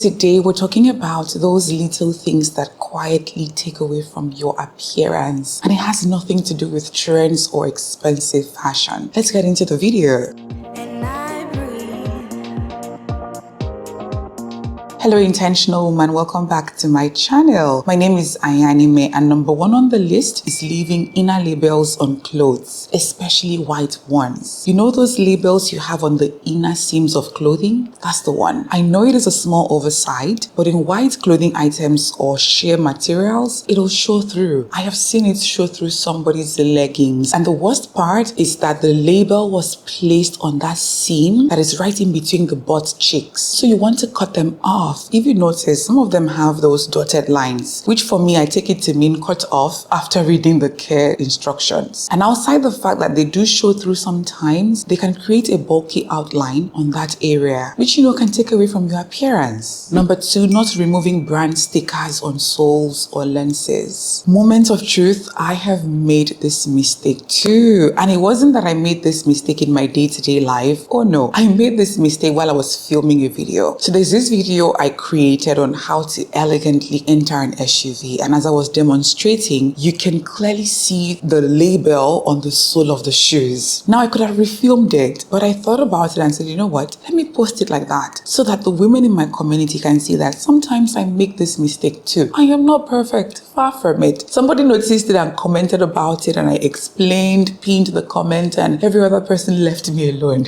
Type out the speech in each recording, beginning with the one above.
Today, we're talking about those little things that quietly take away from your appearance, and it has nothing to do with trends or expensive fashion. Let's get into the video. Hello intentional woman, welcome back to my channel. My name is Ayanime, and number one on the list is leaving inner labels on clothes, especially white ones. You know those labels you have on the inner seams of clothing? That's the one. I know it is a small oversight, but in white clothing items or sheer materials, it'll show through. I have seen it show through somebody's leggings, and the worst part is that the label was placed on that seam that is right in between the butt cheeks. So you want to cut them off. If you notice, some of them have those dotted lines, which for me, I take it to mean cut off after reading the care instructions. And outside the fact that they do show through sometimes, they can create a bulky outline on that area, which can take away from your appearance. Number two, not removing brand stickers on soles or lenses. Moment of truth, I have made this mistake too. And it wasn't that I made this mistake in my day-to-day life. Oh no, I made this mistake while I was filming a video. So there's this video I created on how to elegantly enter an SUV, and as I was demonstrating, you can clearly see the label on the sole of the shoes. Now I could have refilmed it, but I thought about it and said, you know what, let me post it like that so that the women in my community can see that sometimes I make this mistake too. I am not perfect, far from it. Somebody noticed it and commented about it, and I explained, pinned the comment, and every other person left me alone.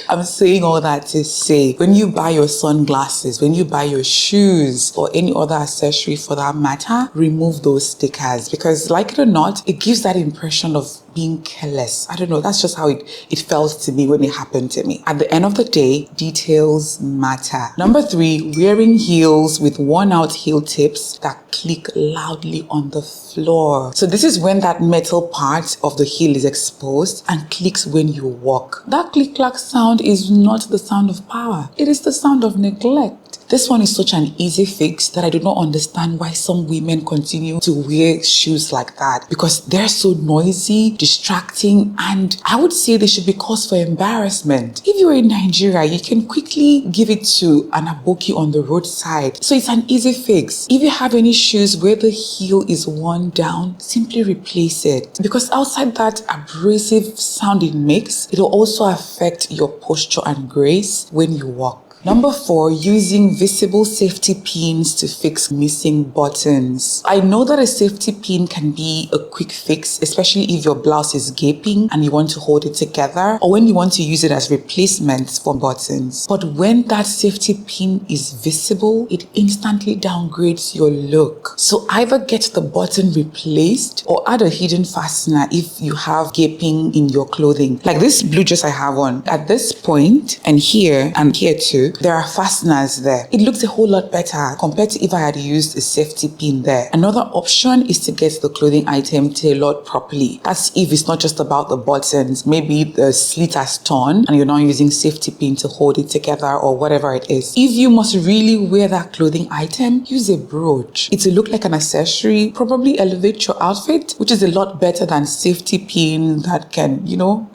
I'm saying all that to say, when you buy your sunglasses, when you buy your shoes or any other accessory for that matter, remove those stickers, because like it or not, it gives that impression of being careless. I don't know, that's just how it felt to me when it happened to me. At the end of the day, details matter. Number three, wearing heels with worn out heel tips that click loudly on the floor. So this is when that metal part of the heel is exposed and clicks when you walk. That click-clack sound is not the sound of power. It is the sound of neglect. This one is such an easy fix that I do not understand why some women continue to wear shoes like that, because they're so noisy, distracting, and I would say they should be cause for embarrassment. If you're in Nigeria, you can quickly give it to an aboki on the roadside. So it's an easy fix. If you have any shoes where the heel is worn down, simply replace it, because outside that abrasive sound it makes, it will also affect your posture and grace when you walk. Number four, using visible safety pins to fix missing buttons. I know that a safety pin can be a quick fix, especially if your blouse is gaping and you want to hold it together, or when you want to use it as replacements for buttons. But when that safety pin is visible, it instantly downgrades your look. So either get the button replaced or add a hidden fastener if you have gaping in your clothing. Like this blue dress I have on, at this point and here too, there are fasteners there. It looks a whole lot better compared to if I had used a safety pin there. Another option is to get the clothing item tailored properly. That's if it's not just about the buttons. Maybe the slit has torn and you're not using safety pin to hold it together or whatever it is. If you must really wear that clothing item, use a brooch. It will look like an accessory, probably elevate your outfit, which is a lot better than safety pin that can,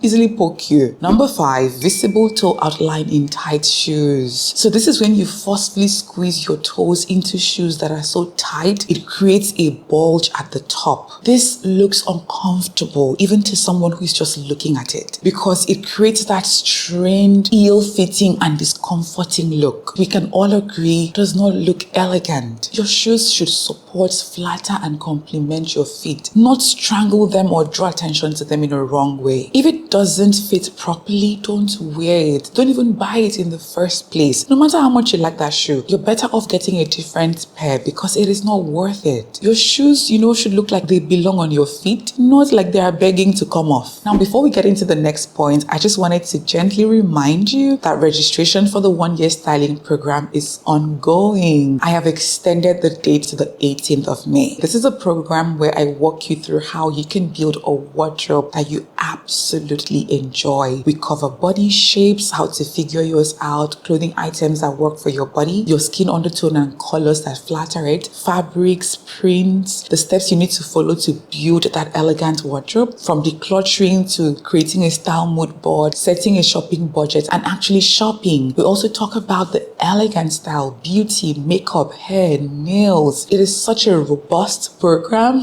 easily poke you. Number five, visible toe outline in tight shoes. So this is when you forcefully squeeze your toes into shoes that are so tight, it creates a bulge at the top. This looks uncomfortable even to someone who is just looking at it, because it creates that strained, ill-fitting and discomforting look. We can all agree it does not look elegant. Your shoes should support, flatter and complement your feet, not strangle them or draw attention to them in a wrong way. If it doesn't fit properly, don't wear it. Don't even buy it in the first place. No matter how much you like that shoe, you're better off getting a different pair, because it is not worth it. Your shoes, should look like they belong on your feet, not like they are begging to come off. Now, before we get into the next point, I just wanted to gently remind you that registration for the 1-year styling program is ongoing. I have extended the date to the 18th of May. This is a program where I walk you through how you can build a wardrobe that you absolutely absolutely enjoy. We cover body shapes, how to figure yours out, clothing items that work for your body, your skin undertone and colors that flatter it, fabrics, prints, the steps you need to follow to build that elegant wardrobe, from decluttering to creating a style mood board, setting a shopping budget, and actually shopping. We also talk about the elegant style, beauty, makeup, hair, nails. It is such a robust program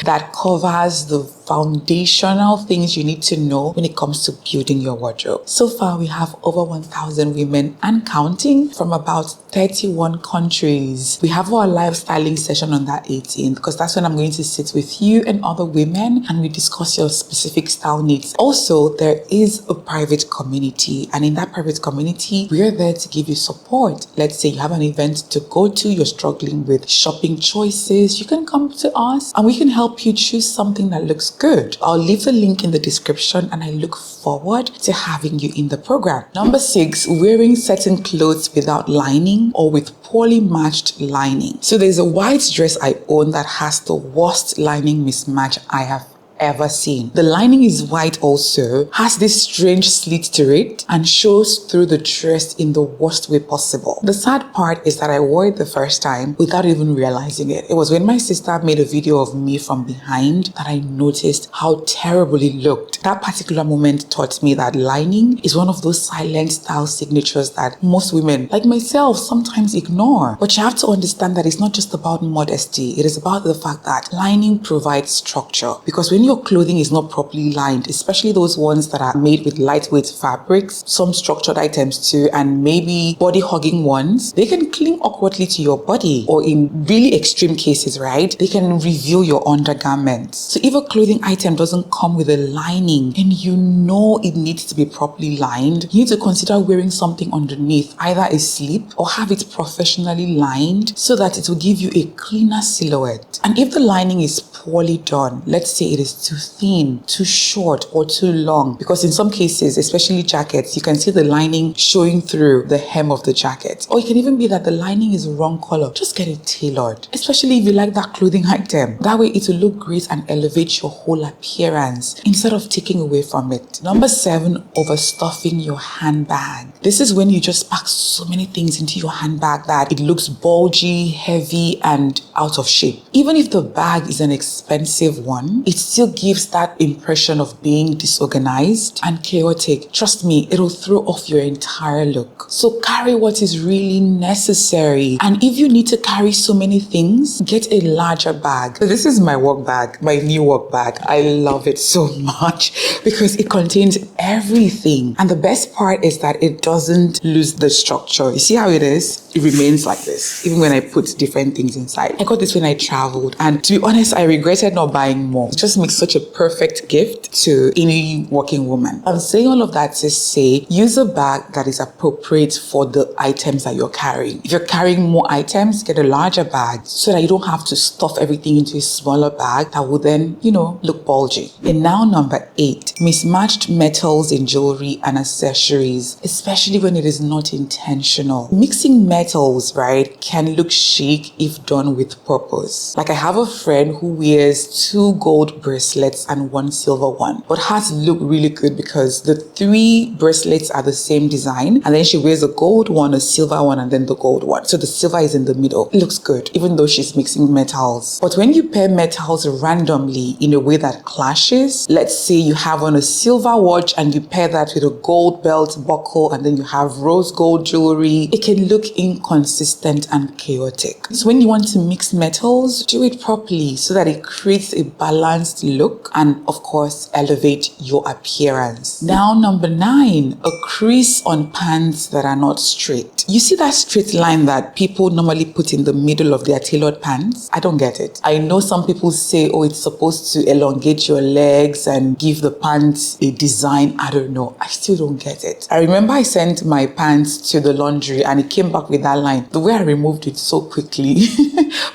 that covers the foundational things you need to know when it comes to building your wardrobe. So far, we have over 1,000 women and counting from about 31 countries. We have our live styling session on that 18th because that's when I'm going to sit with you and other women and we discuss your specific style needs. Also, there is a private community, and in that private community, we're there to give you support. Let's say you have an event to go to, you're struggling with shopping choices, you can come to us and we can help you choose something that looks good. I'll leave the link in the description and I look forward to having you in the program. Number 6, wearing certain clothes without lining or with poorly matched lining. So there's a white dress I own that has the worst lining mismatch I have ever seen. The lining is white also, has this strange slit to it, and shows through the dress in the worst way possible. The sad part is that I wore it the first time without even realizing it. It was when my sister made a video of me from behind that I noticed how terrible it looked. That particular moment taught me that lining is one of those silent style signatures that most women, like myself, sometimes ignore. But you have to understand that it's not just about modesty. It is about the fact that lining provides structure. Because when your clothing is not properly lined, especially those ones that are made with lightweight fabrics, some structured items too, and maybe body hugging ones, they can cling awkwardly to your body, or in really extreme cases, right, they can reveal your undergarments. So if a clothing item doesn't come with a lining and you know it needs to be properly lined, you need to consider wearing something underneath, either a slip or have it professionally lined so that it will give you a cleaner silhouette. And if the lining is poorly done, let's say it is too thin, too short, or too long, because in some cases, especially jackets, you can see the lining showing through the hem of the jacket. Or it can even be that the lining is wrong color. Just get it tailored, especially if you like that clothing item. That way it will look great and elevate your whole appearance instead of taking away from it. Number 7, overstuffing your handbag. This is when you just pack so many things into your handbag that it looks bulgy, heavy, and out of shape. Even if the bag is an expensive one, it still gives that impression of being disorganized and chaotic. Trust me, it'll throw off your entire look. So carry what is really necessary. And if you need to carry so many things, get a larger bag. So this is my work bag, my new work bag. I love it so much because it contains everything. And the best part is that it doesn't lose the structure. You see how it is? It remains like this, even when I put different things inside. I got this when I traveled, and to be honest, I regretted not buying more. It just makes such a perfect gift to any working woman. I'm saying all of that to say, use a bag that is appropriate for the items that you're carrying. If you're carrying more items, get a larger bag so that you don't have to stuff everything into a smaller bag that will then, look bulgy. And now number 8, mismatched metals in jewelry and accessories, especially when it is not intentional. Mixing metals, right, can look chic if done with purpose. Like I have a friend who wears 2 gold bracelets and 1 silver one, but hers look really good because the 3 bracelets are the same design, and then she wears a gold one, a silver one, and then the gold one. So the silver is in the middle. It looks good, even though she's mixing metals. But when you pair metals randomly in a way that clashes, let's say you have on a silver watch and you pair that with a gold belt buckle, and then you have rose gold jewelry, it can look inconsistent and chaotic. So when you want to mix metals, do it properly so that it creates a balanced look and of course elevate your appearance. Now number 9, a crease on pants that are not straight. You see that straight line that people normally put in the middle of their tailored pants? I don't get it. I know some people say, oh, it's supposed to elongate your legs and give the pants a design. I don't know. I still don't get it. I remember I sent my pants to the laundry and it came back with that line. The way I removed it so quickly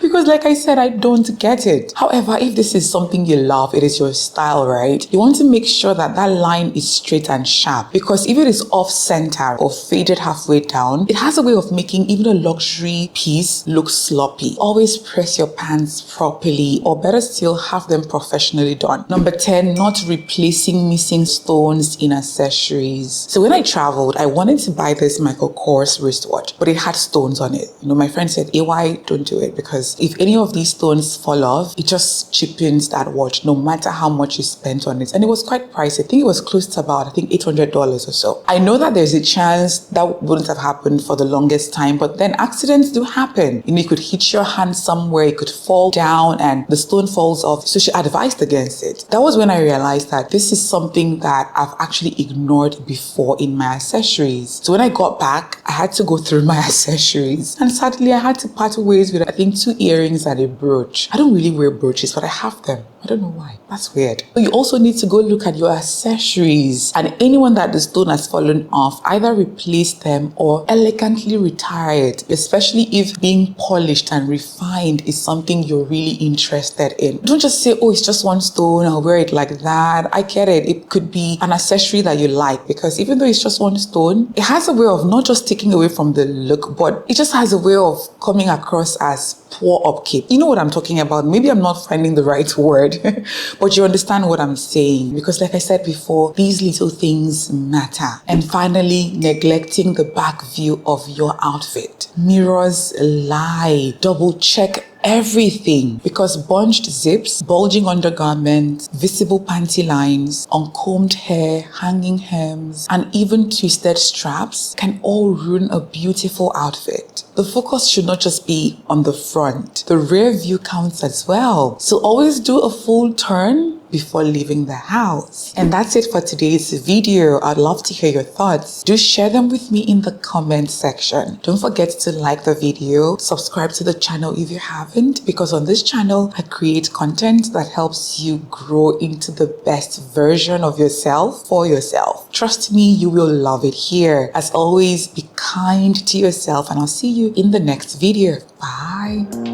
because like I said, I don't get it. However, However, if this is something you love, it is your style, right? You want to make sure that that line is straight and sharp, because if it is off center or faded halfway down, it has a way of making even a luxury piece look sloppy. Always press your pants properly, or better still, have them professionally done. Number 10, not replacing missing stones in accessories. So when I traveled, I wanted to buy this Michael Kors wristwatch, but it had stones on it. My friend said, AY, don't do it, because if any of these stones fall off, it just cheapens that watch, no matter how much you spent on it. And it was quite pricey. I think it was close to about, $800 or so. I know that there's a chance that wouldn't have happened for the longest time, but then accidents do happen. You could hit your hand somewhere, it could fall down and the stone falls off. So she advised against it. That was when I realized that this is something that I've actually ignored before in my accessories. So when I got back, I had to go through my accessories, and sadly I had to part ways with 2 earrings and a brooch. I don't really wear brooches, but I have them. I don't know why. That's weird. So you also need to go look at your accessories, and anyone that the stone has fallen off, either replace them or elegantly retire it, especially if being polished and refined is something you're really interested in. Don't just say, oh, it's just one stone, I'll wear it like that. I get it. It could be an accessory that you like, because even though it's just one stone, it has a way of not just taking away from the look, but it just has a way of coming across as poor upkeep. You know what I'm talking about? Maybe I'm not finding the right word, but you understand what I'm saying, because like I said before, these little things matter. And finally, neglecting the back view of your outfit. Mirrors lie. Double check everything, because bunched zips, bulging undergarments, visible panty lines, uncombed hair, hanging hems, and even twisted straps can all ruin a beautiful outfit. The focus should not just be on the front. The rear view counts as well. So always do a full turn before leaving the house. And that's it for today's video. I'd love to hear your thoughts. Do share them with me in the comment section. Don't forget to like the video, subscribe to the channel if you haven't, because on this channel, I create content that helps you grow into the best version of yourself for yourself. Trust me, you will love it here. As always, be kind to yourself, and I'll see you in the next video. Bye.